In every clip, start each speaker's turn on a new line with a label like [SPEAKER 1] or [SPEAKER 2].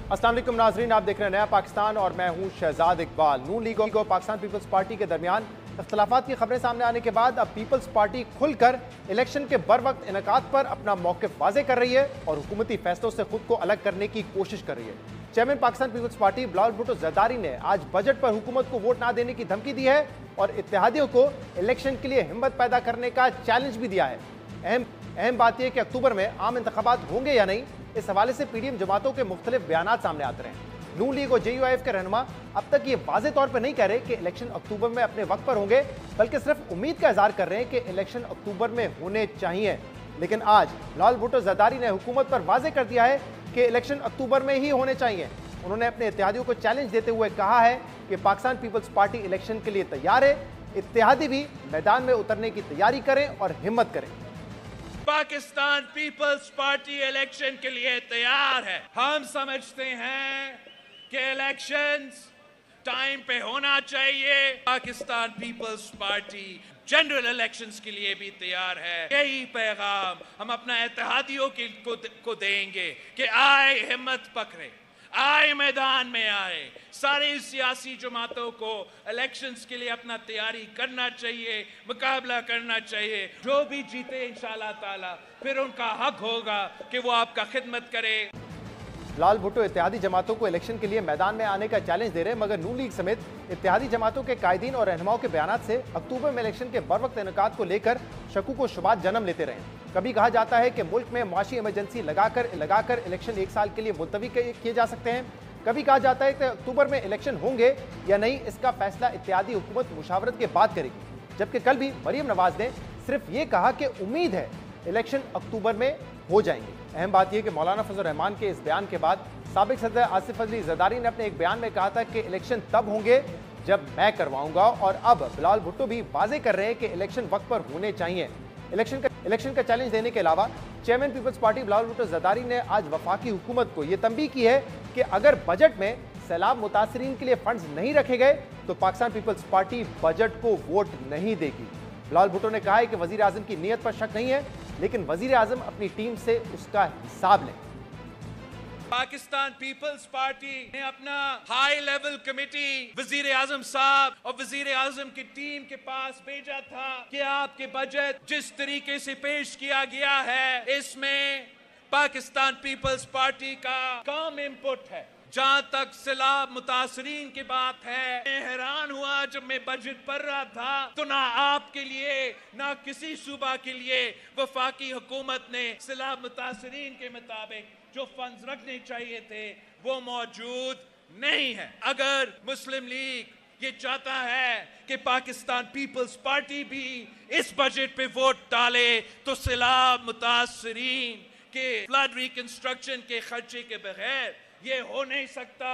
[SPEAKER 1] अस्सलाम वालेकुम नाजरीन, आप देख रहे हैं नया पाकिस्तान और मैं हूं शहजाद इकबाल। नून लीग और पाकिस्तान पीपल्स पार्टी के दरमियान इख्तलाफात की खबरें सामने आने के बाद अब पीपल्स पार्टी खुलकर इलेक्शन के बर वक्त इनेकाद पर अपना मौक़िफ़ वाज़े कर रही है और हुकूमती फैसलों से खुद को अलग करने की कोशिश कर रही है। Chairman Pakistan Peoples Party Bilawal Bhutto Zardari ने आज बजट पर हुकूमत को वोट ना देने की धमकी दी है और इत्तेहादियों को इलेक्शन के लिए हिम्मत पैदा करने का चैलेंज भी दिया है। अहम बात यह कि अक्टूबर में आम इंतखाबात होंगे या नहीं, इस हवाले से पीडीएम जमातों के मुख्तलिफ बयानात सामने आते रहे। नून लीग और JUIF के रहनुमा अब तक ये वाज़े तौर पर नहीं कह रहे कि इलेक्शन अक्टूबर में अपने वक्त पर होंगे, बल्कि सिर्फ उम्मीद का इजहार कर रहे हैं कि इलेक्शन अक्टूबर में होने चाहिए। लेकिन आज बिलावल भुट्टो ज़रदारी ने हुकूमत पर वाज़े कर दिया है कि इलेक्शन अक्टूबर में ही होने चाहिए। उन्होंने अपने इत्तेहादियों को चैलेंज देते हुए कहा है कि पाकिस्तान पीपल्स पार्टी इलेक्शन के लिए तैयार है, इत्तेहादी भी मैदान में उतरने की तैयारी करें और हिम्मत करें।
[SPEAKER 2] पाकिस्तान पीपल्स पार्टी इलेक्शन के लिए तैयार है। हम समझते हैं कि इलेक्शंस टाइम पे होना चाहिए। Pakistan Peoples Party general elections के लिए भी तैयार है। यही पैगाम हम अपना इत्तेहादियों को देंगे कि आए हिम्मत पकड़े, आए मैदान में आए। सारी सियासी जमातों को इलेक्शंस के लिए अपना तैयारी करना चाहिए, मुकाबला करना चाहिए। जो भी जीते इंशाअल्लाह ताला फिर उनका हक होगा कि वो आपका खिदमत करे।
[SPEAKER 1] बिलावल भुट्टो इत्तेहादी जमातों को इलेक्शन के लिए मैदान में आने का चैलेंज दे रहे हैं, मगर नून लीग समेत इत्तेहादी जमातों के कायदीन और रहनुमाओं के बयानात से अक्टूबर में इलेक्शन के बर वक्त इनेकाद को लेकर शकूक व शुबात जन्म लेते रहे। कभी कहा जाता है कि मुल्क में मुआशी इमरजेंसी लगाकर इलेक्शन 1 साल के लिए मुलतवी किए जा सकते हैं। कभी कहा जाता है कि अक्टूबर में इलेक्शन होंगे या नहीं, इसका फैसला इत्तेहादी हुकूमत मुशावरत के बाद करेगी। जबकि कल भी मरियम नवाज ने सिर्फ ये कहा कि उम्मीद है इलेक्शन अक्टूबर में हो जाएंगे। अहम बात यह कि मौलाना फजल रहमान के इस बयान के बाद साबिक सदर आसिफ अली जरदारी ने अपने एक बयान में कहा था कि इलेक्शन तब होंगे जब मैं करवाऊंगा, और अब बिलावल भुट्टो भी वाजे कर रहे हैं कि इलेक्शन वक्त पर होने चाहिए। इलेक्शन का चैलेंज देने के अलावा chairman Peoples Party Bilawal Bhutto Zardari ने आज वफाकी हुकूमत को यह तंबीह की है कि अगर बजट में सैलाब मुतासरीन के लिए फंड्स नहीं रखे गए तो पाकिस्तान पीपल्स पार्टी बजट को वोट नहीं देगी। बिलावल भुट्टो ने कहा है कि वजीर आजम की नीयत पर शक नहीं है, लेकिन वजीर आजम अपनी टीम से उसका हिसाब लें।
[SPEAKER 2] पाकिस्तान पीपल्स पार्टी ने अपना हाई लेवल कमेटी वजीर आजम साहब और वजीर आजम की टीम के पास भेजा था कि आपके बजट जिस तरीके से पेश किया गया है, इसमें पाकिस्तान पीपल्स पार्टी का कम इनपुट है। जहां तक सैलाब मुतासरीन की बात है, मैं हैरान हुआ जब मैं बजट पढ़ रहा था तो ना आपके लिए ना किसी सूबा के लिए वफाकी हुकूमत ने सैलाब मुतासरीन के मुताबिक जो फंड्स रखने चाहिए थे वो मौजूद नहीं है। अगर मुस्लिम लीग ये चाहता है कि पाकिस्तान पीपल्स पार्टी भी इस बजट पे वोट डाले तो सैलाब मुतासरीन के फ्लड रिकंस्ट्रक्शन के खर्चे के बगैर ये हो नहीं सकता।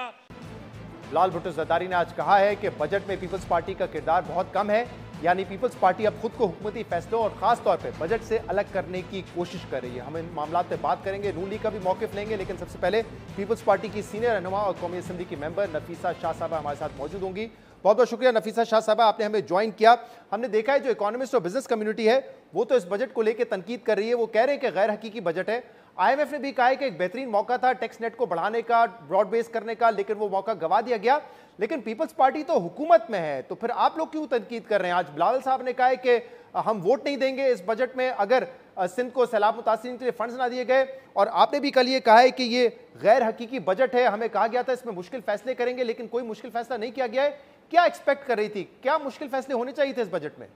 [SPEAKER 1] बिलावल भुट्टो ज़रदारी ने आज कहा है कि बजट में पीपल्स पार्टी का किरदार बहुत कम है, यानी पीपल्स पार्टी अब खुद को हुकूमती फैसलों और खास तौर पे बजट से अलग करने की कोशिश कर रही है। हम इन मामलों पे बात करेंगे, नून लीग का भी मौक़िफ़ लेंगे, लेकिन सबसे पहले पीपल्स पार्टी की सीनियर रहनुमा और कौमी असम्बली की मेंबर नफीसा शाह साहबा हमारे साथ मौजूद होंगी। बहुत बहुत शुक्रिया नफीसा शाह साहबा, आपने हमें ज्वाइन किया। हमने देखा है जो इकोनॉमिस्ट और बिजनेस कम्युनिटी है वो तो इस बजट को लेकर तनकीद कर रही है, वो कह रहे हैं कि गैर हकीकी बजट है। IMF ने भी कहा है कि एक बेहतरीन मौका था टैक्स नेट को बढ़ाने का, ब्रॉड बेस करने का, लेकिन वो मौका गवा दिया गया। लेकिन पीपल्स पार्टी तो हुकूमत में है, तो फिर आप लोग क्यों तनकीद कर रहे हैं? आज बिलावल साहब ने कहा है कि हम वोट नहीं देंगे इस बजट में अगर सिंध को सैलाब मुतासरीन के लिए फंड्स ना दिए गए, और आपने भी कल ये कहा है कि ये गैर हकीकी बजट है, हमें कहा गया था इसमें मुश्किल फैसले करेंगे, लेकिन कोई मुश्किल फैसला नहीं किया गया है। क्या एक्सपेक्ट कर रही थी, क्या मुश्किल फैसले होने चाहिए थे इस बजट में?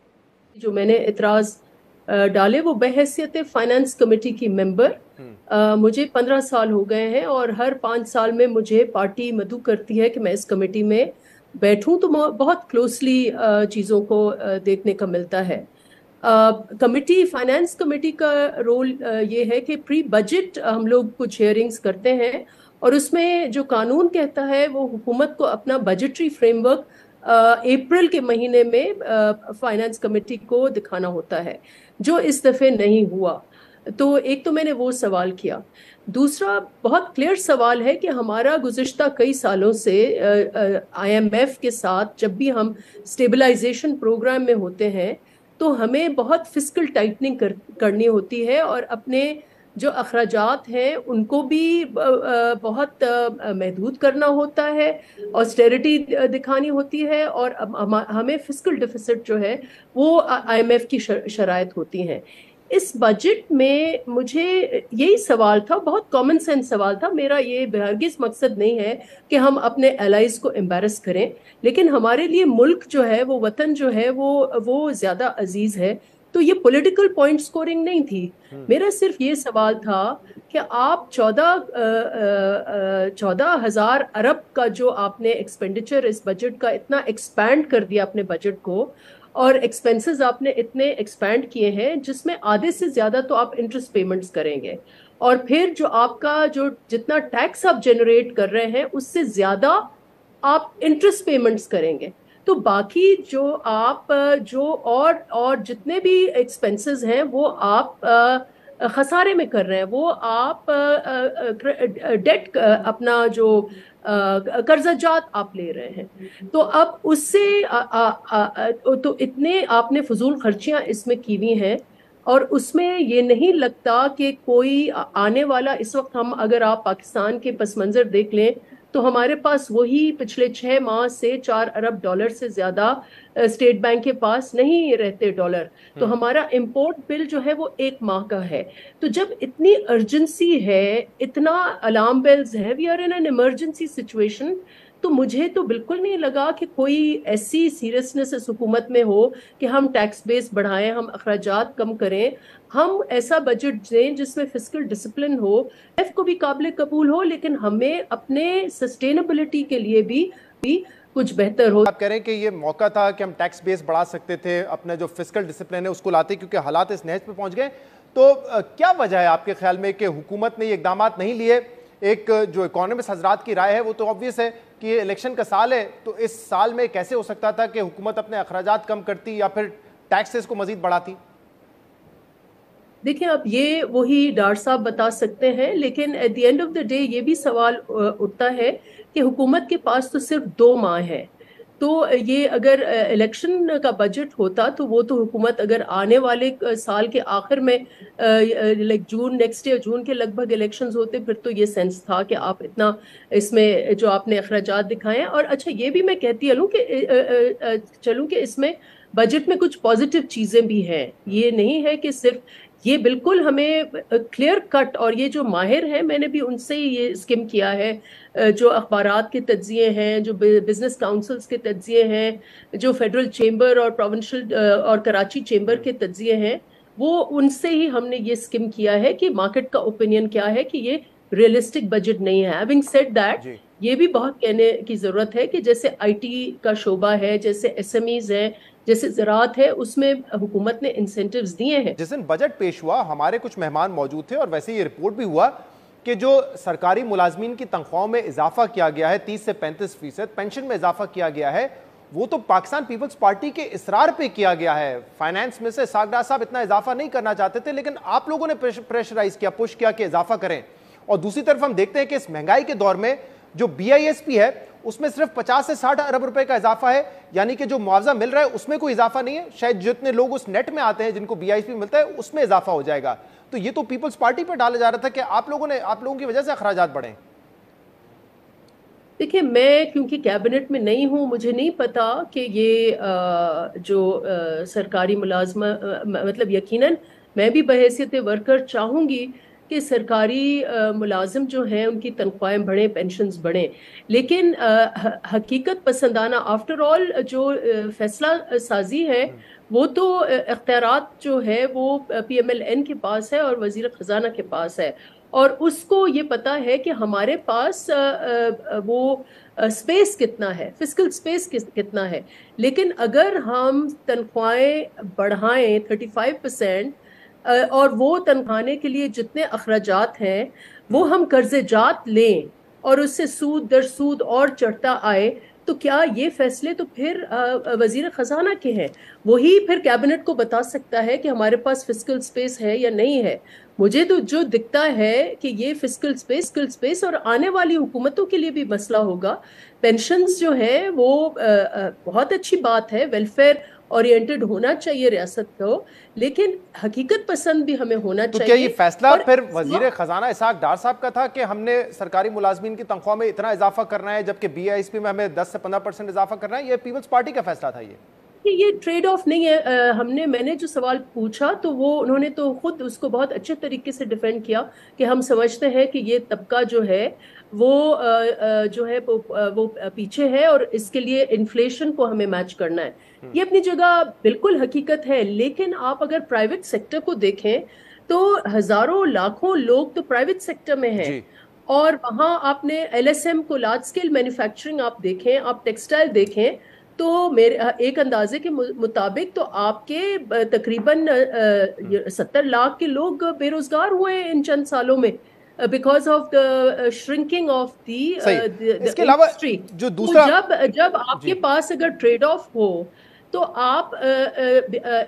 [SPEAKER 3] जो मैंने इतराज डाले वो बहैसियत फाइनेंस कमेटी की मेंबर, मुझे 15 साल हो गए हैं और हर 5 साल में मुझे पार्टी मदऊ करती है कि मैं इस कमेटी में बैठूं, तो बहुत क्लोजली चीज़ों को देखने का मिलता है। कमेटी फाइनेंस कमेटी का रोल ये है कि प्री बजट हम लोग कुछ हियरिंग्स करते हैं और उसमें जो कानून कहता है वो हुकूमत को अपना बजटरी फ्रेमवर्क अप्रैल के महीने में फाइनेंस कमेटी को दिखाना होता है, जो इस दफ़े नहीं हुआ। तो एक तो मैंने वो सवाल किया। दूसरा बहुत क्लियर सवाल है कि हमारा गुज़िश्ता कई सालों से IMF के साथ जब भी हम स्टेबलाइजेशन प्रोग्राम में होते हैं तो हमें बहुत फिस्कल टाइटनिंग करनी होती है और अपने جو اخراجات ہیں ان کو بھی بہت محدود کرنا ہوتا ہے، آسٹیرٹی دکھانی ہوتی ہے، اور ہمیں فسکل ڈیفیسٹ جو ہے وہ IMF کی شرائط ہوتی ہیں۔ اس بجٹ میں مجھے یہی سوال تھا، بہت کامن سینس سوال تھا، میرا یہ ہرگز مقصد نہیں ہے کہ ہم اپنے الائز کو امبیرس کریں، لیکن ہمارے لیے ملک جو ہے، وہ وطن جو ہے، وہ زیادہ عزیز ہے، تو یہ پولیٹیکل پوائنٹ سکورنگ نہیں تھی۔ میرا صرف یہ سوال تھا کہ آپ 14,000 ارب کا جو آپ نے ایکسپینڈیچر اس بجٹ کا اتنا ایکسپینڈ کر دیا اپنے بجٹ کو، اور ایکسپینسز آپ نے اتنے ایکسپینڈ کیے ہیں جس میں آدھے سے زیادہ تو آپ انٹرسٹ پیمنٹس کریں گے، اور پھر جو آپ کا جتنا ٹیکس آپ جنریٹ کر رہے ہیں اس سے زیادہ آپ انٹرسٹ پیمنٹس کریں گے، تو باقی جو آپ اور جتنے بھی ایکسپینسز ہیں وہ آپ خسارے میں کر رہے ہیں، وہ آپ ڈیٹ اپنا جو قرضہ جات آپ لے رہے ہیں، تو اب اس سے تو اتنے آپ نے فضول خرچیاں اس میں کی ہوئی ہیں، اور اس میں یہ نہیں لگتا کہ کوئی آنے والا، اس وقت ہم اگر آپ پاکستان کے پس منظر دیکھ لیں تو ہمارے پاس وہی پچھلے 6 ماہ سے 4 ارب ڈالر سے زیادہ اسٹیٹ بینک کے پاس نہیں رہتے ڈالر، تو ہمارا امپورٹ بل جو ہے وہ 1 ماہ کا ہے۔ تو جب اتنی ارجنسی ہے، اتنا الارم بیلز ہے، we are in an emergency situation, تو مجھے تو بالکل نہیں لگا کہ کوئی ایسی سیریسنس اس حکومت میں ہو کہ ہم ٹیکس بیس بڑھائیں، ہم اخراجات کم کریں، ہم ایسا بجٹ دیں جس میں فسکل ڈسپلن ہو، ایف کو بھی قابل قبول ہو، لیکن ہمیں اپنے سسٹینیبلٹی کے لیے بھی کچھ بہتر ہو۔
[SPEAKER 1] آپ کہہ رہے ہیں کہ یہ موقع تھا کہ ہم ٹیکس بیس بڑھا سکتے تھے، اپنا جو فسکل ڈسپلن ہے اس کو لاتے، کیونکہ حالات اس نہج پہ پہنچ گئے، تو کیا وجہ ہے آپ کے خیال میں کہ حکومت نے یہ اقدامات نہیں لیے؟ ایک جو اکانومسٹ حضرات کی رائے ہے وہ تو آبویس ہے کہ یہ الیکشن کا سال ہے، تو اس سال میں کیسے ہو سکتا تھا کہ حکومت اپنے اخراجات کم کرتی یا پھر ٹیکسز کو مزید بڑھاتی؟
[SPEAKER 3] دیکھیں اب یہ وہی ڈار صاحب بتا سکتے ہیں، لیکن at the end of the day یہ بھی سوال اٹھتا ہے کہ حکومت کے پاس تو صرف 2 ماہ ہے، تو یہ اگر الیکشن کا بجٹ ہوتا تو وہ تو حکومت اگر آنے والے سال کے آخر میں جون، نیکسٹ ایئر جون کے لگ بھگ الیکشنز ہوتے، پھر تو یہ سینس تھا کہ آپ اتنا اس میں جو آپ نے اخراجات دکھائے ہیں۔ اور اچھا یہ بھی میں کہتی چلوں کہ اس میں بجٹ میں کچھ پازیٹیو چیزیں بھی ہیں، یہ نہیں ہے کہ صرف یہ بالکل ہمیں کلیئر کٹ، اور یہ جو ماہر ہیں میں نے بھی ان سے ہی یہ اسکم کیا ہے، جو اخبارات کے تجزیے ہیں، جو بزنس کاؤنسلز کے تجزیے ہیں، جو فیڈرل چیمبر اور پروونشل اور کراچی چیمبر کے تجزیے ہیں، وہ ان سے ہی ہم نے یہ اسکم کیا ہے کہ مارکیٹ کا اوپینین کیا ہے کہ یہ ریئلسٹک بجٹ نہیں ہے۔ ہیونگ سیڈ دیٹ، یہ بھی بہت کہنے کی ضرورت ہے کہ جیسے IT کا شعبہ ہے، جیسے SMEs ہیں، جیسے زراعت ہے، اس میں حکومت نے انسینٹیوز دیے ہیں۔
[SPEAKER 1] جس دن بجٹ پیش ہوا ہمارے کچھ مہمان موجود تھے، اور ویسے یہ رپورٹ بھی ہوا کہ جو سرکاری ملازمین کی تنخواہوں میں اضافہ کیا گیا ہے 30 سے 35%، پینشن میں اضافہ کیا گیا ہے، وہ تو پاکستان پیپلز پارٹی کے اصرار پہ کیا گیا ہے۔ فائنانس میں سے ساگڈا صاحب اتنا اضافہ نہیں کرنا چاہتے تھے، لیکن آپ لوگوں نے پریشرائز کیا، پش کیا کہ اضافہ کریں۔ اور دوسری طرف ہم دیکھتے ہیں کہ اس مہنگائی کے دور میں جو BISP ہے اس میں صرف 50 سے 60 ارب روپے کا اضافہ ہے، یعنی کہ جو معاوضہ مل رہا ہے اس میں کوئی اضافہ نہیں ہے، شاید جتنے لوگ اس نیٹ میں آتے ہیں جن کو BISP ملتا ہے اس میں اضافہ ہو جائے گا۔ تو یہ تو پیپلز پارٹی پہ ڈالا جا رہا تھا کہ آپ لوگوں کی وجہ سے اخراجات بڑھیں۔
[SPEAKER 3] دیکھیں میں کیونکہ کیبنٹ میں نہیں ہوں، مجھے نہیں پتا کہ یہ جو سرکاری ملازمہ، مطلب یقیناً میں بھی بحیثیت ورکر چاہوں گی کہ سرکاری ملازم جو ہیں ان کی تنخواہیں بڑھیں، پینشنز بڑھیں، لیکن حقیقت پسندانہ آفٹر آل جو فیصلہ سازی ہے وہ تو اختیارات جو ہے وہ PMLN کے پاس ہے اور وزیر خزانہ کے پاس ہے، اور اس کو یہ پتا ہے کہ ہمارے پاس وہ اسپیس کتنا ہے، فسکل اسپیس کتنا ہے۔ لیکن اگر ہم تنخواہیں بڑھائیں 35% اور وہ تنخواہنے کے لیے جتنے اخراجات ہیں وہ ہم قرض جات لیں اور اس سے سود در سود اور چڑھتا آئے، تو کیا یہ فیصلے تو پھر وزیر خزانہ کے ہیں، وہی پھر کیبنٹ کو بتا سکتا ہے کہ ہمارے پاس فسکل اسپیس ہے یا نہیں ہے۔ مجھے تو جو دکھتا ہے کہ یہ فسکل اسپیس اور آنے والی حکومتوں کے لیے بھی مسئلہ ہوگا۔ پینشنز جو ہے وہ بہت اچھی بات ہے، ویلفیئر ओरिएंटेड होना चाहिए रियासत को, लेकिन हकीकत पसंद भी हमें होना
[SPEAKER 1] तो
[SPEAKER 3] चाहिए।
[SPEAKER 1] क्या ये फैसला फिर वजीर खजाना इसहाक डार साहब का था कि हमने सरकारी मुलाजमीन की तनख्वाह में इतना इजाफा करना है जबकि BISP में हमें 10 से 15% इजाफा करना है? ये पीपल्स पार्टी का फैसला था
[SPEAKER 3] ये ट्रेड ऑफ नहीं है। मैंने जो सवाल पूछा तो वो उन्होंने तो खुद उसको बहुत अच्छे तरीके से डिफेंड किया कि हम समझते हैं कि ये तबका जो है वो जो है वो पीछे है और इसके लिए इन्फ्लेशन को हमें मैच करना है। ये अपनी जगह बिल्कुल हकीकत है, लेकिन आप अगर प्राइवेट सेक्टर को देखें तो हजारों लाखों लोग तो प्राइवेट सेक्टर में हैं, और वहाँ आपने LSM को, लार्ज स्केल मैन्युफैक्चरिंग आप देखें, आप टेक्सटाइल देखें, तो मेरे एक अंदाजे के मुताबिक तो आपके तकरीबन 70 लाख के लोग बेरोजगार हुए हैं इन चंद सालों में, because of the shrinking of the industry.
[SPEAKER 1] जो दूसरा
[SPEAKER 3] जब आपके पास अगर ट्रेड ऑफ हो तो आप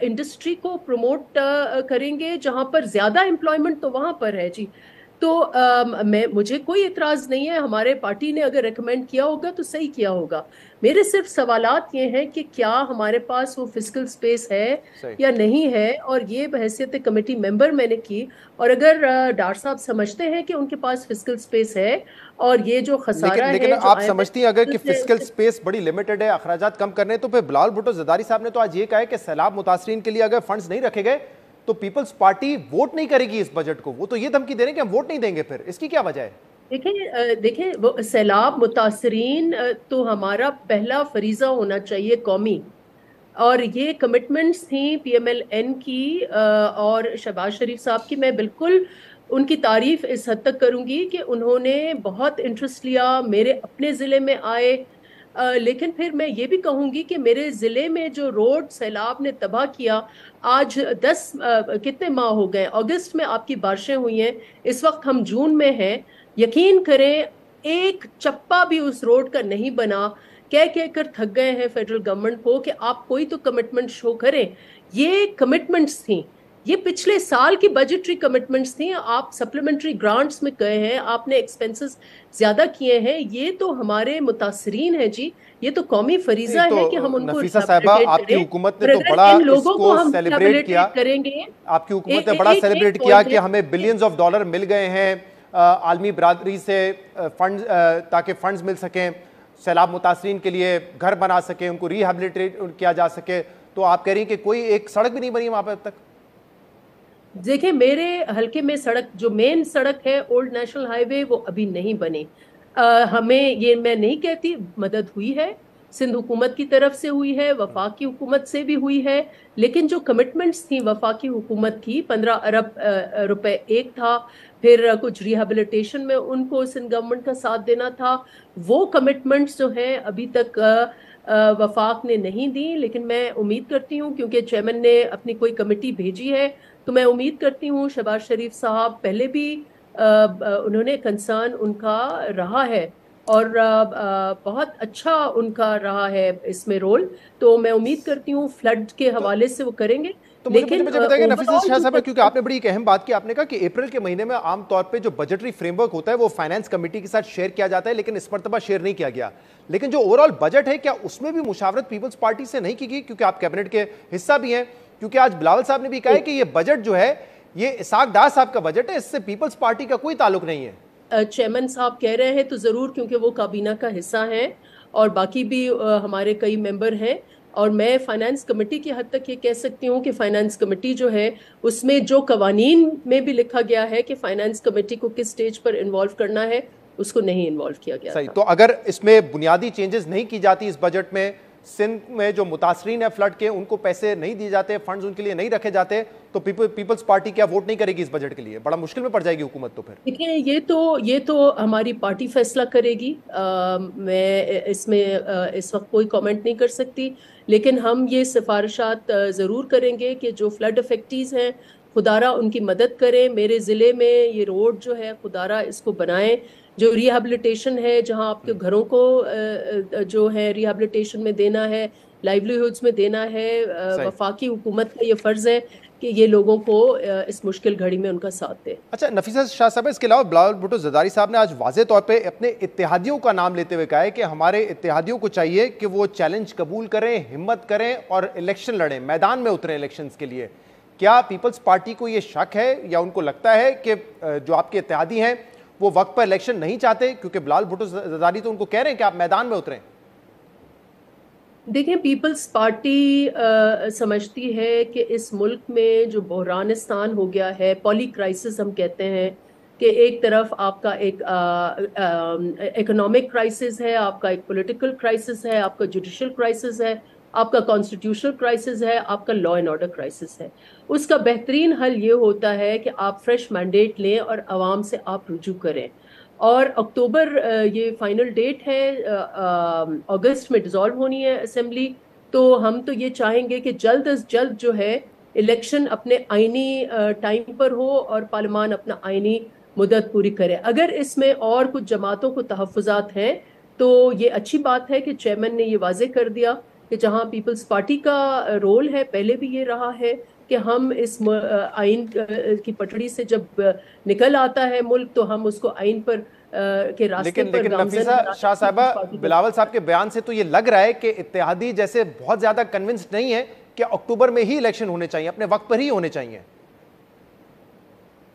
[SPEAKER 3] इंडस्ट्री को प्रमोट करेंगे, जहां पर ज्यादा एम्प्लॉयमेंट तो वहां पर है जी। तो मुझे कोई इतराज नहीं है, हमारे पार्टी ने अगर रेकमेंड किया होगा तो सही किया होगा। मेरे सिर्फ सवालात ये हैं कि क्या हमारे पास वो फिस्कल स्पेस है या नहीं है, और ये बहैसियत कमेटी मेंबर मैंने की। और अगर डार साहब समझते हैं कि उनके पास फिस्कल स्पेस है और ये जो खसारा
[SPEAKER 1] लेकिन आप समझती हैं अगर कि फिस्कल स्पेस बड़ी लिमिटेड है, अखराजात कम करने, तो फिर बिलावल भुट्टो ज़रदारी साहब ने तो आज ये कहा है कि सैलाब मुतासरीन के लिए अगर फंड्स नहीं रखे गए तो पीपल्स पार्टी वोट नहीं करेगी इस बजट को। वो तो ये धमकी दे रहे हैं कि हम वोट नहीं देंगे। फिर इसकी क्या वजह है?
[SPEAKER 3] देखें वो सैलाब मुतासरीन तो हमारा पहला फरीजा होना चाहिए कौमी, और ये कमिटमेंट्स थी PMLN की और शहबाज शरीफ साहब की। मैं बिल्कुल उनकी तारीफ इस हद तक करूंगी कि उन्होंने बहुत इंटरेस्ट लिया, मेरे अपने ज़िले में आए, लेकिन फिर मैं ये भी कहूंगी कि मेरे ज़िले में जो रोड सैलाब ने तबाह किया, आज 10 कितने माह हो गए, अगस्त में आपकी बारिशें हुई हैं, इस वक्त हम जून में हैं, यकीन करें एक चप्पा भी उस रोड का नहीं बना। कह कर थक गए हैं फेडरल गवर्नमेंट को कि आप कोई तो कमिटमेंट शो करें। ये कमिटमेंट्स थी, ये पिछले साल की बजटरी कमिटमेंट्स थी। आप सप्लीमेंट्री ग्रांट्स में गए हैं, आपने एक्सपेंसेस ज्यादा किए हैं, ये तो हमारे मुतासरीन है जी, ये तो कौमी फरीजा है कि हम उनको
[SPEAKER 1] नफीसा साहिबा, आपकी हुकूमत ने तो बड़ा इसको सेलिब्रेट किया,
[SPEAKER 3] करेंगे।
[SPEAKER 1] आपकी हुकूमत ने बड़ा सेलिब्रेट किया कि हमें बिलियंस ऑफ डॉलर मिल गए हैं आलमी बरादरी से फंड, ताकि फंड्स मिल सकें, सैलाब मुतासरीन के लिए घर बना सके, उनको रिहेबिलिटेट किया जा सके। तो आप कह रही हैं कि कोई एक सड़क भी नहीं बनी वहां पर अब तक?
[SPEAKER 3] देखिए, मेरे हल्के में सड़क, जो मेन सड़क है ओल्ड नेशनल हाईवे, वो अभी नहीं बनी। हमें ये, मैं नहीं कहती मदद हुई है, सिंध हुकूमत की तरफ से हुई है, वफाकी हुकूमत से भी हुई है, लेकिन जो कमिटमेंट्स थी वफाकी हुकूमत की, 15 अरब रुपए एक था, फिर कुछ रिहेबिलिटेशन में उनको सिंध गवर्नमेंट का साथ देना था, वो कमिटमेंट्स जो हैं अभी तक वफाक ने नहीं दी। लेकिन मैं उम्मीद करती हूँ, क्योंकि चेयरमैन ने अपनी कोई कमेटी भेजी है, तो मैं उम्मीद करती हूँ शहबाज शरीफ साहब, पहले भी उन्होंने कंसर्न उनका रहा है और बहुत अच्छा उनका रहा है इसमें रोल, तो मैं उम्मीद करती हूँ फ्लड के हवाले से वो करेंगे।
[SPEAKER 1] तो लेकिन मुझे बताइए नफीसा शाह साहब, क्योंकि आपने बड़ी एक अहम बात की, आपने कहा कि अप्रैल के महीने में आमतौर पे जो बजटरी फ्रेमवर्क होता है वो फाइनेंस कमेटी के साथ शेयर किया जाता है, लेकिन इस मरतबा शेयर नहीं किया गया। लेकिन जो ओवरऑल बजट है, क्या उसमें भी मुशावरत पीपल्स पार्टी से नहीं की गई, क्योंकि आप कैबिनेट के हिस्सा भी हैं? क्योंकि आज बिलावल साहब ने भी कहा है कि ये बजट जो है ये इसहाक डार साहब का बजट है, इससे पीपल्स पार्टी का कोई ताल्लुक नहीं है।
[SPEAKER 3] चेयरमैन साहब कह रहे हैं तो जरूर, क्योंकि वो काबीना का हिस्सा हैं और बाकी भी हमारे कई मेंबर हैं, और मैं फाइनेंस कमेटी की हद तक ये कह सकती हूँ कि फाइनेंस कमेटी जो है उसमें जो कवानीन में भी लिखा गया है कि फाइनेंस कमेटी को किस स्टेज पर इन्वॉल्व करना है, उसको नहीं इन्वॉल्व किया गया।
[SPEAKER 1] सही। तो अगर इसमें बुनियादी चेंजेस नहीं की जाती इस बजट में, सिंध में जो मुतासरीन है फ्लड के, उनको पैसे नहीं दिए जाते, फंड्स उनके लिए नहीं रखे जाते, तो पीपल्स पार्टी क्या वोट नहीं करेगी इस बजट के लिए? बड़ा मुश्किल में पड़ जाएगी हुकूमत। तो फिर
[SPEAKER 3] देखिए, ये तो हमारी पार्टी फैसला करेगी। मैं इसमें इस वक्त कोई कमेंट नहीं कर सकती, लेकिन हम ये सिफारिशात ज़रूर करेंगे कि जो फ्लड अफेक्टीज हैं, खुदारा उनकी मदद करें। मेरे ज़िले में ये रोड जो है, खुदारा इसको बनाएं। जो रिहेबिलिटेशन है, जहां आपके घरों को जो है रिहेबिलिटेशन में देना है, लाइवलीहुड्स में देना है, वफाकी हुकूमत का ये फर्ज है کہ یہ لوگوں کو اس مشکل گھڑی میں ان کا ساتھ دیں۔
[SPEAKER 1] اچھا نفیسہ شاہ صاحب، اس کے علاوہ بلاول بھٹو زرداری صاحب نے آج واضح طور پہ اپنے اتحادیوں کا نام لیتے ہوئے کہا ہے کہ ہمارے اتحادیوں کو چاہیے کہ وہ چیلنج قبول کریں، ہمت کریں اور الیکشن لڑیں، میدان میں اتریں الیکشنز کے لیے۔ کیا پیپلز پارٹی کو یہ شک ہے یا ان کو لگتا ہے کہ جو آپ کے اتحادی ہیں وہ وقت پر الیکشن نہیں چاہتے؟ کیونکہ بلاول بھٹو زرداری تو ان کو کہہ رہے ہیں کہ آپ میدان میں اتریں۔
[SPEAKER 3] دیکھیں، پیپلز پارٹی سمجھتی ہے کہ اس ملک میں جو بحرانستان ہو گیا ہے، پولی کرائسس ہم کہتے ہیں، کہ ایک طرف آپ کا ایک اکنامک کرائسس ہے، آپ کا ایک پولیٹیکل کرائسس ہے، آپ کا جوڈیشل کرائسس ہے، آپ کا کانسٹیٹیوشنل کرائسس ہے، آپ کا لا اینڈ آرڈر کرائسس ہے۔ اس کا بہترین حل یہ ہوتا ہے کہ آپ فریش مینڈیٹ لیں اور عوام سے آپ رجوع کریں، اور اکتوبر یہ فائنل ڈیٹ ہے، اگست میں ڈیزالو ہونی ہے اسمبلی، تو ہم تو یہ چاہیں گے کہ جلد از جلد جو ہے الیکشن اپنے آئینی ٹائم پر ہو اور پارلیمان اپنا آئینی مدت پوری کرے۔ اگر اس میں اور کچھ جماعتوں کو تحفظات ہیں تو یہ اچھی بات ہے کہ چیئرمین نے یہ واضح کر دیا کہ جہاں پیپلز پارٹی کا رول ہے، پہلے بھی یہ رہا ہے کہ ہم اس آئین کی پٹڑی سے جب نکل آتا ہے ملک تو ہم اس کو آئین پر کے راستے پر
[SPEAKER 1] لیکن نفیسہ شاہ صاحبہ، بلاول صاحب کے بیان سے تو یہ لگ رہا ہے کہ اتحادی جیسے بہت زیادہ کنونسڈ نہیں ہے کہ اکتوبر میں ہی الیکشن ہونے چاہیے، اپنے وقت پر ہی ہونے چاہیے۔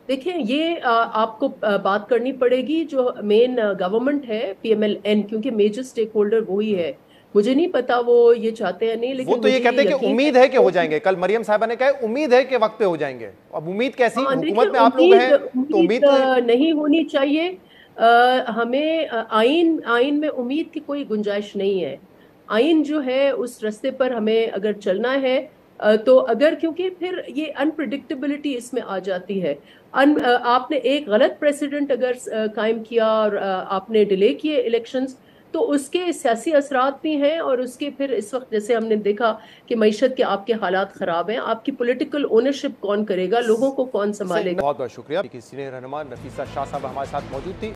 [SPEAKER 3] دیکھیں، یہ آپ کو بات کرنی پڑے گی جو مین گورنمنٹ ہے پی ایم ایل این، کیونکہ میجر سٹیک ہولڈر وہی ہے۔ مجھے نہیں پتا وہ یہ چاہتے ہیں نہیں، لیکن
[SPEAKER 1] وہ تو یہ کہتے ہیں کہ امید ہے کہ ہو جائیں گے۔ کل مریم صاحبہ نے کہا ہے امید ہے کہ وقت پہ ہو جائیں گے۔ اب امید کیسی؟ حکومت میں آپ لوگ ہیں تو امید
[SPEAKER 3] نہیں ہونی چاہیے۔ ہمیں آئین میں امید کی کوئی گنجائش نہیں ہے۔ آئین جو ہے اس رستے پر ہمیں اگر چلنا ہے تو اگر، کیونکہ پھر یہ انپریڈکٹیبلٹی اس میں آ جاتی ہے۔ آپ نے ایک غلط پریسیڈنٹ اگر قائم کیا اور آپ نے ڈیلے کیے الیکشنز تو اس کے سیاسی اثرات بھی ہیں، اور اس کے پھر اس وقت جیسے ہم نے دیکھا کہ معیشت کے آپ کے حالات خراب ہیں، آپ کی پولیٹیکل اونرشپ کون کرے گا، لوگوں کو کون سنبھالے گا۔
[SPEAKER 1] بہت بہت شکریہ۔ سینئر رہنما نفیسہ شاہ صاحبہ ہمارے ساتھ موجود تھی۔